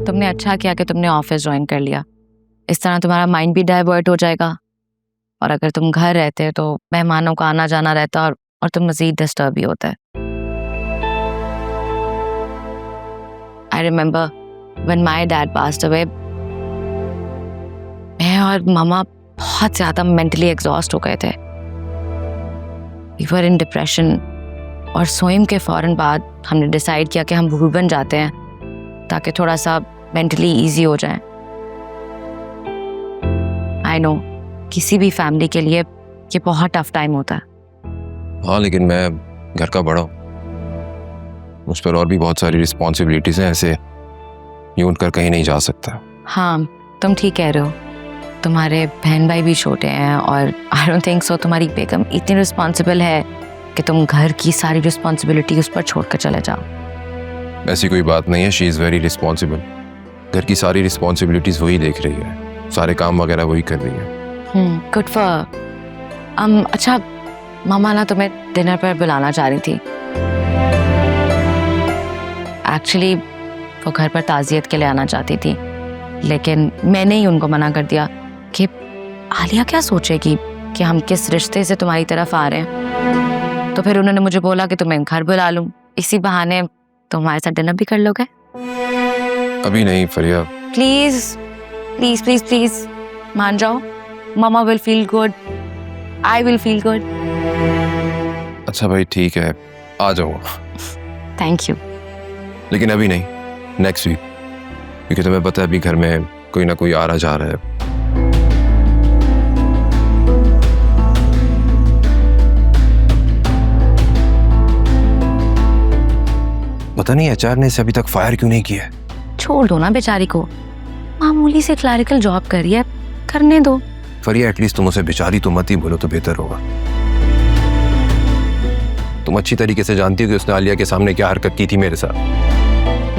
तुमने अच्छा किया कि तुमने ऑफिस ज्वाइन कर लिया। इस तरह तुम्हारा माइंड भी डाइवर्ट हो जाएगा, और अगर तुम घर रहते तो मेहमानों का आना जाना रहता और तुम मजीद डिस्टर्ब भी होता है। I remember when my dad passed away, मैं और मामा बहुत ज्यादा मेंटली एग्जॉस्ट हो गए थे। वी वर इन डिप्रेशन, और सोइम के फौरन बाद हमने डिसाइड किया कि हम भूबन जाते हैं ताकि थोड़ा सा मेंटली इजी हो जाए। आई नो किसी भी फैमिली के लिए ये बहुत टफ टाइम होता है। हाँ, लेकिन मैं घर का बड़ा हूँ, मुझ पर और भी बहुत सारी रिस्पॉन्सिबिलिटीज हैं, ऐसे यूं उठकर कहीं नहीं जा सकता। हाँ, तुम ठीक कह रहे हो। तुम्हारे बहन भाई भी छोटे हैं, और आई डोंट थिंक सो तुम्हारी बेगम इतनी रिस्पॉन्सिबल है कि तुम घर की सारी रिस्पॉन्सिबिलिटी उस पर छोड़कर चले जाओ। ऐसी कोई बात नहीं है, शी इज़ वेरी रिस्पॉन्सिबल। घर की सारी रिस्पॉन्सिबिलिटीज वही देख रही है, सारे काम वगैरह वही कर रही है। Good for. अच्छा, मामा ना तुम्हें डिनर पर बुलाना चाह रही थी। एक्चुअली वो घर पर ताज़ियत के लिए आना चाहती थी, लेकिन मैंने ही उनको मना कर दिया कि आलिया क्या सोचेगी कि हम किस रिश्ते से तुम्हारी तरफ आ रहे हैं। तो फिर उन्होंने मुझे बोला कि तुम्हें घर बुला लूं, इसी बहाने तुम हमारे साथ डिनर भी कर लोगे। अभी नहीं Fariya. Please please please please मान जाओ। Mama will feel good, I will feel good. अच्छा भाई ठीक है, आ जाऊँगा, थैंक यू। लेकिन अभी नहीं, नेक्स्ट वीक, क्योंकि तुम्हें पता है अभी घर में कोई ना कोई आ रहा जा रहा है। पता नहीं एचआर ने इसे अभी तक फायर क्यों नहीं किया। छोड़ दो ना बेचारी को, मामूली से क्लरिकल जॉब कर रही है, करने दो। फरिया एटलीस्ट तुम उसे बेचारी तो मत ही बोलो तो बेहतर होगा। तुम अच्छी तरीके से जानती हो कि उसने आलिया के सामने क्या हरकत की थी मेरे साथ।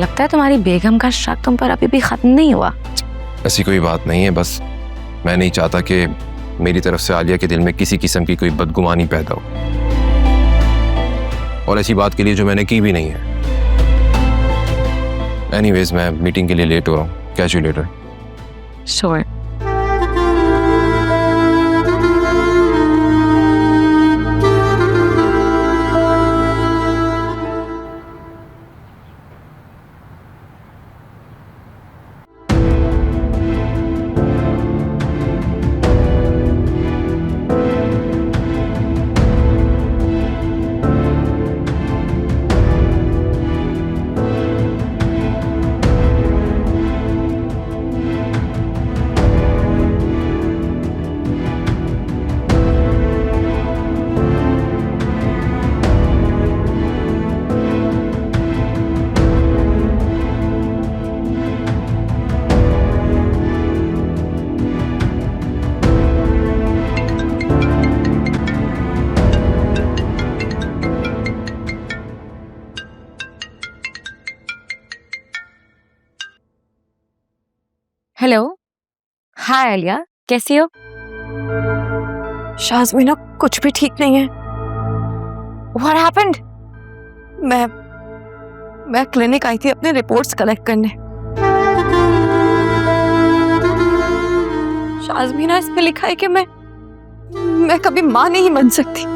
लगता है तुम्हारी बेगम का शक तुम पर अभी भी खत्म नहीं हुआ। ऐसी कोई बात नहीं है, बस मैं नहीं चाहता कि मेरी तरफ से आलिया के दिल में किसी किस्म की कोई बदगुमानी पैदा हो, और ऐसी बात के लिए जो मैंने की भी नहीं है। एनीवेज, मैं मीटिंग के लिए लेट हो रहा हूँ, catch you later. Sure. Hello, hi Alia, कैसी हो? शाज़मीना, कुछ भी ठीक नहीं है। What happened? मैं क्लिनिक आई थी अपने रिपोर्ट्स कलेक्ट करने। शाज़मीना, इस पे लिखा है कि मैं कभी माँ नहीं बन सकती।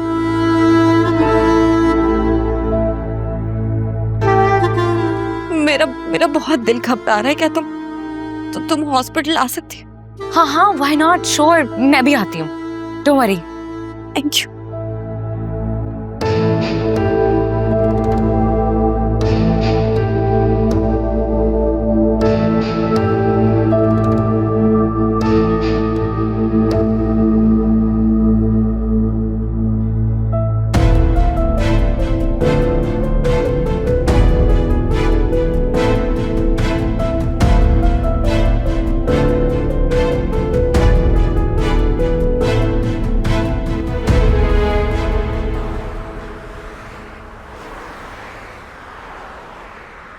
मेरा बहुत दिल घबरा रहा है। क्या तुम हॉस्पिटल आ सकती हो? हाँ हाँ, why not? Sure, मैं भी आती हूँ। Don't worry. Thank you.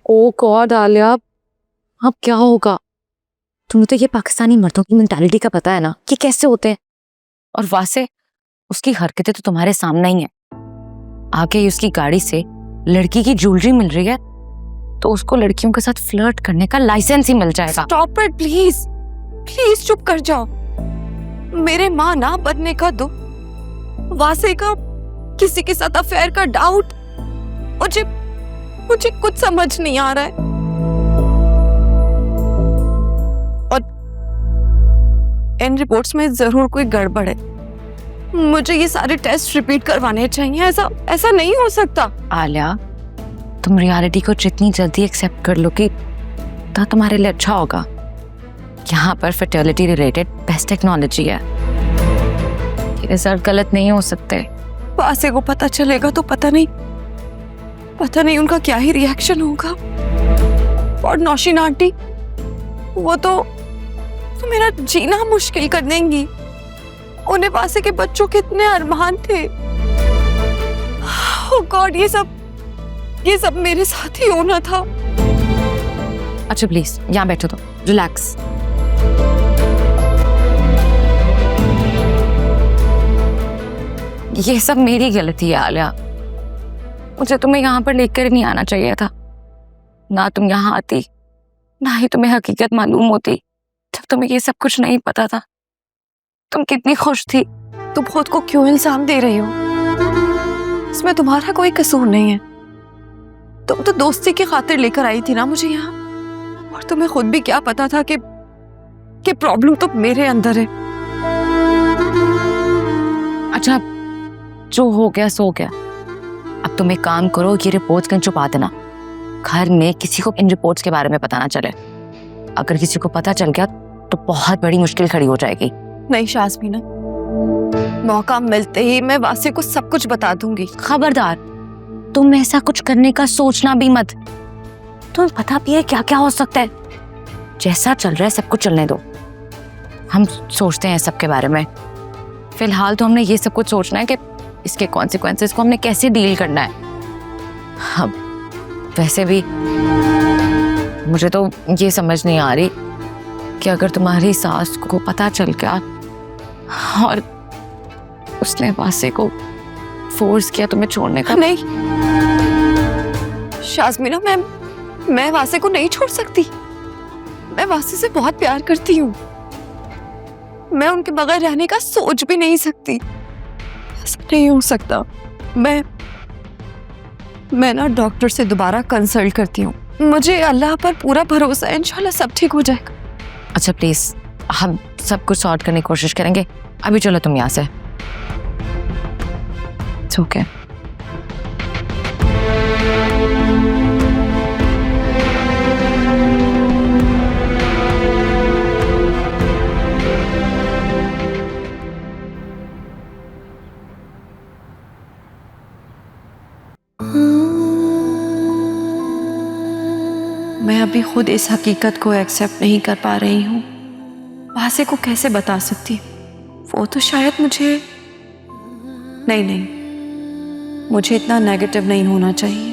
Oh God Alia, अब क्या होगा? तुम्हें तो ये पाकिस्तानी मर्दों की मेंटालिटी का पता है ना कि कैसे होते हैं। और वैसे उसकी हरकतें तो तुम्हारे सामने ही है। आगे ही उसकी गाड़ी से लड़की की ज्वेलरी मिल रही है, तो उसको लड़कियों के साथ फ्लर्ट करने का लाइसेंस ही मिल जाएगा। स्टॉप इट प्लीज, प्लीज चुप कर जाओ। मेरे माँ ना बनने का दो, वासे का किसी के साथ अफेयर का डाउट, मुझे कुछ समझ नहीं आ रहा है। और इन रिपोर्ट्स में जरूर कोई गड़बड़ है। मुझे ये सारे टेस्ट रिपीट करवाने चाहिए। ऐसा नहीं हो सकता। आलिया, तुम रियलिटी को जितनी जल्दी एक्सेप्ट कर लो कि तो तुम्हारे लिए अच्छा होगा। यहाँ पर फर्टिलिटी रिलेटेड बेस्ट टेक्नोलॉजी है। ये रिजल्ट गलत नहीं हो सकते। वासे को पता चलेगा तो पता नहीं उनका क्या ही रिएक्शन होगा। और नौशीन आंटी, वो तो मेरा जीना मुश्किल कर देंगी। उन्हें वासे के बच्चों के इतने अरमान थे। ओह गॉड, ये सब मेरे साथ ही होना था। अच्छा प्लीज यहाँ बैठो, तो रिलैक्स। ये सब मेरी गलती है आलिया। मुझे तुम्हें यहाँ पर लेकर नहीं आना चाहिए था। ना तुम यहाँ आती, ना ही तुम्हें हकीकत मालूम होती। जब तुम्हें ये सब कुछ नहीं पता था, तुम कितनी खुश थी। तुम खुद को क्यों इल्जाम दे रही हो? इसमें तुम्हारा कोई कसूर नहीं है। तुम तो दोस्ती की खातिर लेकर आई थी ना मुझे यहाँ। और तुम्हें खुद भी क्या पता था कि प्रॉब्लम तो मेरे अंदर है। अच्छा, जो हो गया सो गया। अब तुम एक काम करो, ये रिपोर्ट्स कहीं छुपा देना। घर में किसी को इन रिपोर्ट्स के बारे में पता ना चले। अगर किसी को पता चल गया तो बहुत बड़ी मुश्किल खड़ी हो जाएगी। नहीं शाज़मीना, मौका मिलते ही मैं वासे को सब कुछ बता दूंगी। खबरदार, तुम ऐसा कुछ करने का सोचना भी मत। तुम्हें पता भी है क्या क्या हो सकता है। जैसा चल रहा है सब कुछ चलने दो, हम सोचते हैं सबके बारे में। फिलहाल तो हमने ये सब कुछ सोचना है कि इसके कॉन्सिक्वेंसेस को हमने कैसे डील करना है। अब वैसे भी मुझे तो ये समझ नहीं आ रही कि अगर तुम्हारी सास को पता चल गया और उसने वासे को फोर्स किया तुम्हें छोड़ने का। नहीं शाज़मीना, मैं वासे को नहीं छोड़ सकती। मैं वासे से बहुत प्यार करती हूँ। मैं उनके बगैर रहने का सोच भी नहीं सकती। ऐसा नहीं हो सकता। मैं ना डॉक्टर से दोबारा कंसल्ट करती हूँ। मुझे अल्लाह पर पूरा भरोसा है, इंशाल्लाह सब ठीक हो जाएगा। अच्छा प्लीज, हम सब कुछ सॉर्ट करने की कोशिश करेंगे। अभी चलो तुम यहाँ से। ओके मैं अभी खुद इस हकीकत को एक्सेप्ट नहीं कर पा रही हूँ। वासे को कैसे बता सकती? वो तो शायद मुझे नहीं, मुझे इतना नेगेटिव नहीं होना चाहिए।